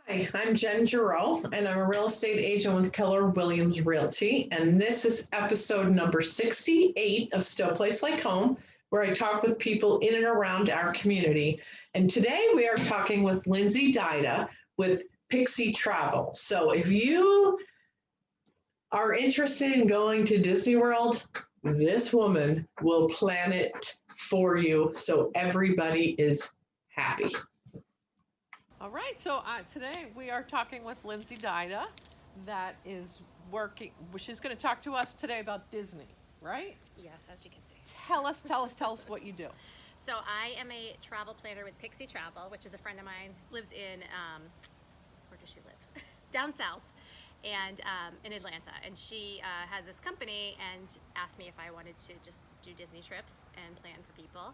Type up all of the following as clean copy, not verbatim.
Hi, I'm Jen Giroux, and I'm a real estate agent with Keller Williams Realty. And this is episode number 68 of Still Place Like Home, where I talk with people in and around our community. And today we are talking with Lindsay Dida with Pixie Travel. So if you are interested in going to Disney World, this woman will plan it for you so everybody is happy. All right, so today we are talking with Lindsay Dida, that is working. She's going to talk to us today about Disney, right? Yes, as you can see. Tell us what you do. So I am a travel planner with Pixie Travel, which is a friend of mine. Lives in where does she live? Down south, and in Atlanta. And she has this company and asked me if I wanted to just do Disney trips and plan for people.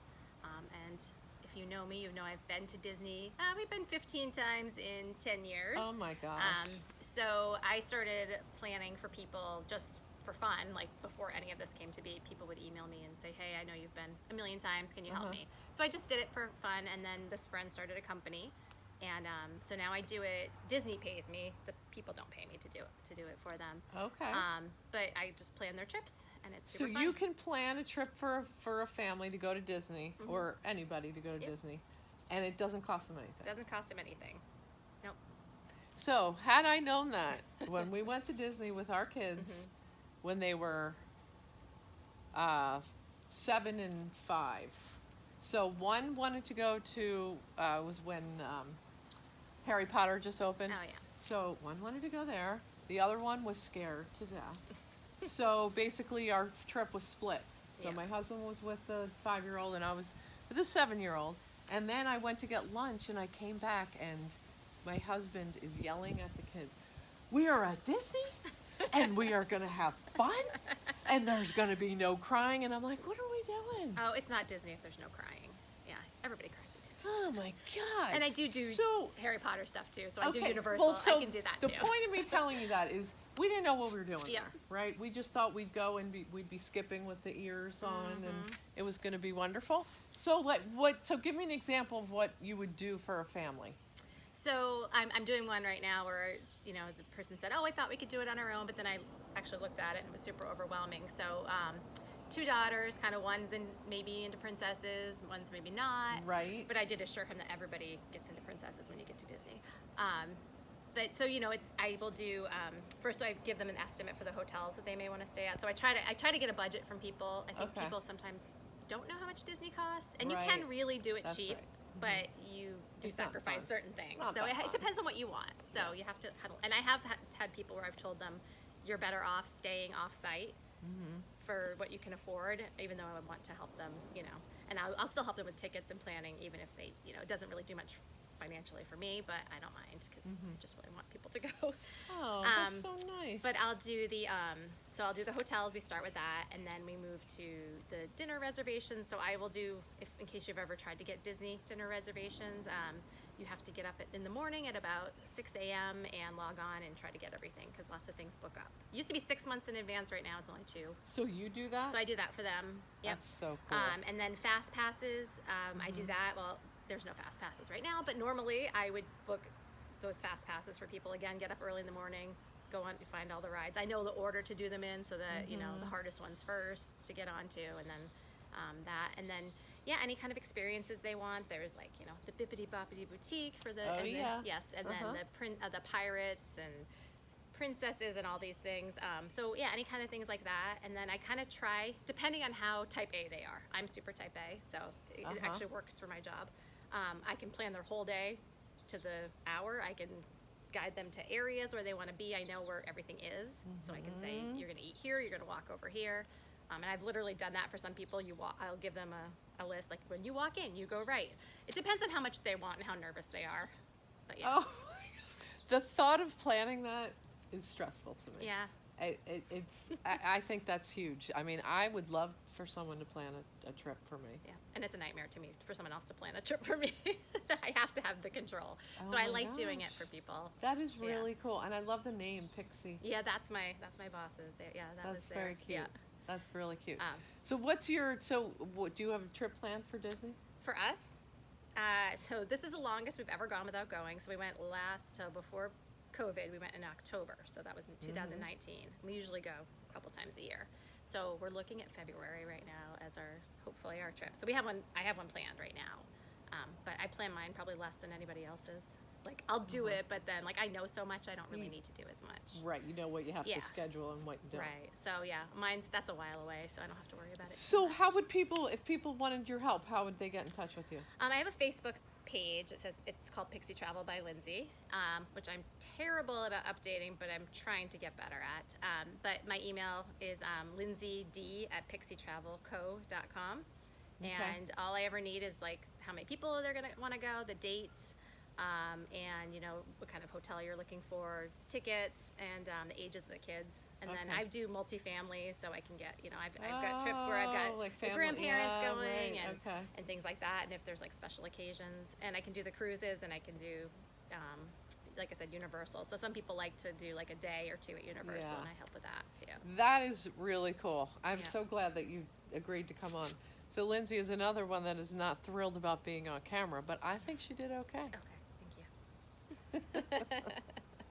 And if you know me, you know I've been to Disney. We've been 15 times in 10 years. Oh my gosh. So I started planning for people just for fun, like before any of this came to be. People would email me and say, hey, I know you've been a million times, can you help me? So I just did it for fun, and then this friend started a company, and so now I do it. Disney pays me, the people don't pay me to do it for them. Okay. But I just plan their trips, and it's So super fun. you can plan a trip for a family to go to Disney, or anybody to go to Disney, and it doesn't cost them anything. It doesn't cost them anything. Nope. So had I known that when we went to Disney with our kids, when they were 7 and 5. So one wanted to go to was when Harry Potter just opened. Oh yeah. So one wanted to go there. The other one was scared to death. So basically, our trip was split. So Yeah. my husband was with the 5-year-old, and I was with the 7-year-old. And then I went to get lunch, and I came back, and my husband is yelling at the kids, "We are at Disney, and we are going to have fun, and there's going to be no crying." And I'm like, "What are we doing?" Oh, it's not Disney if there's no crying. Yeah, everybody cries at Disney. Oh my God. And I do So, Harry Potter stuff too, so I do okay, Universal. well, so I can do that the too. point of me telling you that is we didn't know what we were doing. Yeah. There, right? We just thought we'd go and we'd be skipping with the ears on, and it was going to be wonderful. So, like, So, give me an example of what you would do for a family. So I'm doing one right now where, the person said, oh, I thought we could do it on our own, but then I actually looked at it and it was super overwhelming. So 2 daughters, kind of one's maybe into princesses, one's maybe not. Right. But I did assure him that everybody gets into princesses when you get to Disney. But so I will do first. I give them an estimate for the hotels that they may want to stay at. So I try to get a budget from people. I think people sometimes don't know how much Disney costs, and you can really do it cheap. Right. But you do It's not sacrifice fun. certain things. Not So that fun. it depends on what you want. So you have to handle. And I have had people where I've told them, you're better off staying off site for what you can afford, even though I would want to help them, And I'll still help them with tickets and planning, even if they, it doesn't really do much financially for me, but I don't mind because I just really want people to go. Oh, that's so nice. But I'll do I'll do the hotels. We start with that, and then we move to the dinner reservations. So I will do, in case you've ever tried to get Disney dinner reservations, you have to get up in the morning at about 6 a.m. and log on and try to get everything because lots of things book up. It used to be 6 months in advance. Right now it's only 2. So you do that? So I do that for them. Yep. That's so cool. And then fast passes, I do that. Well, there's no fast passes right now, but normally I would book those fast passes for people. Again, get up early in the morning, go on, find all the rides. I know the order to do them in, so that the hardest ones first to get onto, and then that, and then any kind of experiences they want. There's like the Bippity Boppity Boutique for the then the pirates and princesses and all these things. So any kind of things like that. And then I kind of try, depending on how type A they are. I'm super type A, so it actually works for my job. I can plan their whole day to the hour. I can guide them to areas where they want to be. I know where everything is, so I can say, you're going to eat here, you're going to walk over here. And I've literally done that for some people. I'll give them a list, like when you walk in, you go right. It depends on how much they want and how nervous they are. But yeah. Oh, the thought of planning that is stressful to me. Yeah. I think that's huge. I mean, I would love for someone to plan a trip for me. Yeah, and it's a nightmare to me for someone else to plan a trip for me. I have to have the control. Oh so I my like doing gosh. it for people. That is really cool, and I love the name Pixie. Yeah, that's my boss's. Yeah, that That's was there. very cute. Yeah. That's really cute. Um, So do you have a trip planned for Disney? For us, So this is the longest we've ever gone without going. So we went before COVID, we went in October. So that was in 2019. We usually go a couple times a year. So we're looking at February right now as hopefully our trip. So I have one planned right now. But I plan mine probably less than anybody else's. Like I'll do it, but then like I know so much, I don't really need to do as much. Right, you know what you have Yeah. to schedule and what you don't. Right. So yeah, that's a while away, so I don't have to worry about it. So too how much. would people, if people wanted your help, how would they get in touch with you? I have a Facebook page. It's called Pixie Travel by Lindsay, which I'm terrible about updating, but I'm trying to get better at. But my email is lindsayd@pixietravelco.com. Okay. And all I ever need is like how many people they're gonna want to go, the dates, and what kind of hotel you're looking for, tickets, and the ages of the kids. And then Okay. I do multifamily, so I can get I've got trips where I've got like the family- grandparents yeah, going right, okay. and things like that. And if there's like special occasions, and I can do the cruises, and I can do like I said, Universal. So some people like to do like a day or two at Universal, Yeah. and I help with that too. That is really cool. I'm Yeah. so glad that you agreed to come on. So Lindsay is another one that is not thrilled about being on camera, but I think she did okay. Okay, thank you.